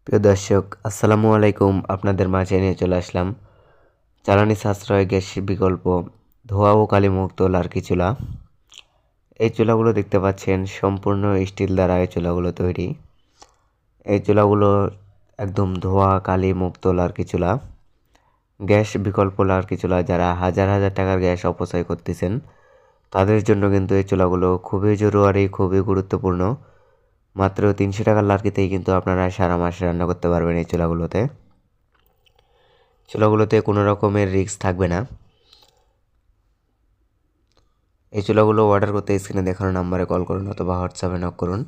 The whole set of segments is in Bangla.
প্রিয় দর্শক, আসসালামু আলাইকুম। আপনাদের মাঝে নিয়ে চলে আসলাম জ্বালানি সাশ্রয় গ্যাস বিকল্প ধোঁয়া ও কালিমুক্ত লার্কি চুলা। এই চুলাগুলো দেখতে পাচ্ছেন সম্পূর্ণ স্টিল দ্বারা এই চুলাগুলো তৈরি। এই চুলাগুলো একদম ধোঁয়া কালি মুক্ত লার্কি চুলা, গ্যাস বিকল্প লার্কি চুলা। যারা হাজার হাজার টাকার গ্যাস অপচয় করতেছেন তাদের জন্য কিন্তু এই চুলাগুলো খুবই জরুরি, খুবই গুরুত্বপূর্ণ। মাত্র 300 টাকার লার্কিতেই কিন্তু আপনারা সারা মাস রান্না করতে পারবেন এই চুলাগুলোতে কোনো রকমের রিস্ক থাকবে না। এই চুলাগুলো অর্ডার করতে স্ক্রিনে দেখানো নাম্বারে কল করুন অথবা হোয়াটসঅ্যাপে নক করুন।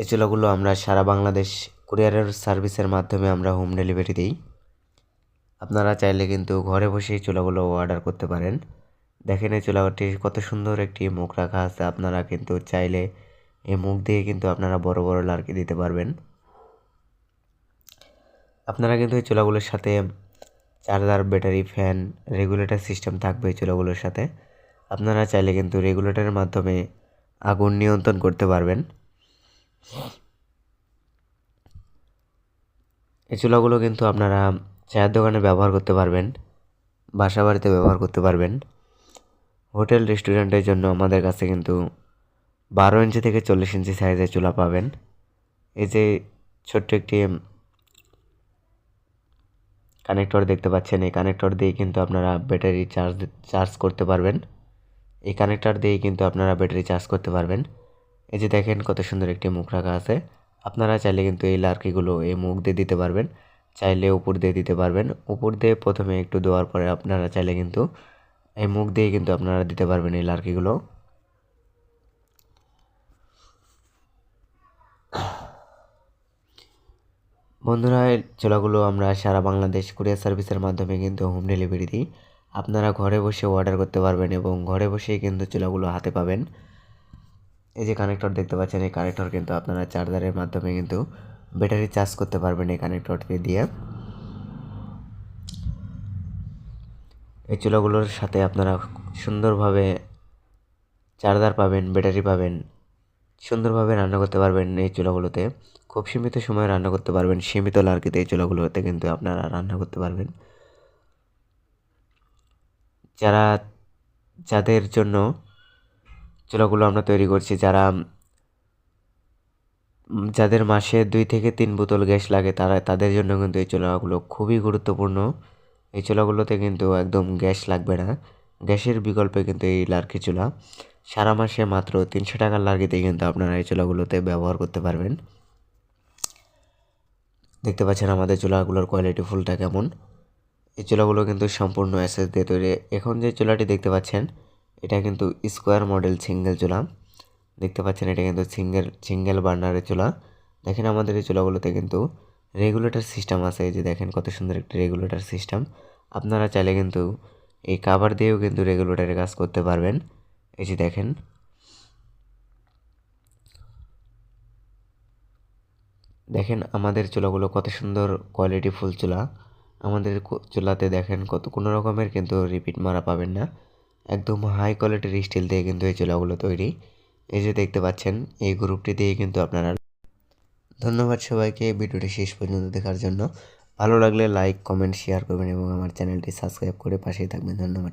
এই চুলাগুলো আমরা সারা বাংলাদেশ কুরিয়ারের সার্ভিসের মাধ্যমে আমরা হোম ডেলিভারি দিই। আপনারা চাইলে কিন্তু ঘরে বসেই চুলাগুলো অর্ডার করতে পারেন। দেখেন এই চুলাটি কত সুন্দর একটি মুখ রাখা আছে। আপনারা কিন্তু চাইলে এই মুখ দিয়ে কিন্তু আপনারা বড় বড় লার্কি দিতে পারবেন। আপনারা কিন্তু এই চুলাগুলোর সাথে charger, battery, fan, regulator system থাকবে এই চুলাগুলোর সাথে। আপনারা চাইলে কিন্তু রেগুলেটরের মাধ্যমে আগুন নিয়ন্ত্রণ করতে পারবেন। এই চুলাগুলো কিন্তু আপনারা চায়ের দোকানে ব্যবহার করতে পারবেন, বাসা বাড়িতে ব্যবহার করতে পারবেন। হোটেল রেস্টুরেন্টের জন্য আমাদের কাছে কিন্তু 12 ইঞ্চি থেকে 40 ইঞ্চি সাইজের চুলা পাবেন। এই যে ছোট্ট একটি কানেক্টর দেখতে পাচ্ছেন, এই কানেক্টর দিয়ে কিন্তু আপনারা ব্যাটারি চার্জ করতে পারবেন। এই কানেক্টর দিয়েই কিন্তু আপনারা ব্যাটারি চার্জ করতে পারবেন। এই যে দেখেন কত সুন্দর একটি মুখ রাখা আছে। আপনারা চাইলে কিন্তু এই লার্কিগুলো এই মুখ দিয়ে দিতে পারবেন, চাইলে উপর দিয়ে দিতে পারবেন। উপর দিয়ে প্রথমে একটু দেওয়ার পরে আপনারা চাইলে কিন্তু এই মুখ দিয়ে কিন্তু আপনারা দিতে পারবেন এই লার্কিগুলো। বন্ধুরা, এই চুলাগুলো আমরা সারা বাংলাদেশ কুরিয়ার সার্ভিসের মাধ্যমে কিন্তু হোম ডেলিভারি দিই। আপনারা ঘরে বসে অর্ডার করতে পারবেন এবং ঘরে বসেই কিন্তু চুলাগুলো হাতে পাবেন। এই যে কানেক্টর দেখতে পাচ্ছেন, এই কানেক্টর কিন্তু আপনারা চার্জারের মাধ্যমে কিন্তু ব্যাটারি চার্জ করতে পারবেন এই কানেক্টরটি দিয়ে। এই চুলাগুলোর সাথে আপনারা সুন্দরভাবে চার্জার পাবেন, ব্যাটারি পাবেন, সুন্দরভাবে রান্না করতে পারবেন এই চুলাগুলোতে। খুব সীমিত সময়ে রান্না করতে পারবেন, সীমিত লার্কিতে এই চুলাগুলোতে কিন্তু আপনারা রান্না করতে পারবেন। যাদের জন্য চুলাগুলো আমরা তৈরি করছি, যাদের মাসে 2 থেকে 3 বোতল গ্যাস লাগে তাদের জন্য কিন্তু এই চুলাগুলো খুবই গুরুত্বপূর্ণ। এই চুলাগুলোতে কিন্তু একদম গ্যাস লাগবে না, গ্যাসের বিকল্পে কিন্তু এই লার্কি চুলা সারা মাসে মাত্র 300 টাকার লার্কিতেই কিন্তু আপনারা এই চুলাগুলোতে ব্যবহার করতে পারবেন। দেখতে পাচ্ছেন আমাদের চুলাগুলোর কোয়ালিটি ফুলটা কেমন। এই চুলাগুলো কিন্তু সম্পূর্ণ এসএস দিয়ে তৈরি। এখন যে চুলাটি দেখতে পাচ্ছেন এটা কিন্তু স্কোয়ার মডেল সিঙ্গেল চুলা। দেখতে পাচ্ছেন এটা কিন্তু সিঙ্গেল বার্নারের চুলা। দেখেন আমাদের এই চুলাগুলোতে কিন্তু রেগুলেটর সিস্টেম আছে। এই যে দেখেন কত সুন্দর একটি রেগুলেটর সিস্টেম। আপনারা চাইলে কিন্তু এই কাভার দিয়েও কিন্তু রেগুলেটরের কাজ করতে পারবেন। এই যে দেখেন আমাদের চুলাগুলো কত সুন্দর কোয়ালিটি ফুল চুলা। আমাদের চুলাতে দেখেন কোনো রকমের কিন্তু রিপিট মারা পাবেন না। একদম হাই কোয়ালিটির স্টিল দিয়ে কিন্তু এই চুলাগুলো তৈরি। এই যে দেখতে পাচ্ছেন এই গ্রুপটি দিয়ে কিন্তু আপনারা। ধন্যবাদ সবাইকে ভিডিওটি শেষ পর্যন্ত দেখার জন্য। ভালো লাগলে লাইক, কমেন্ট, শেয়ার করবেন এবং আমার চ্যানেলটি সাবস্ক্রাইব করে পাশেই থাকবেন। ধন্যবাদ।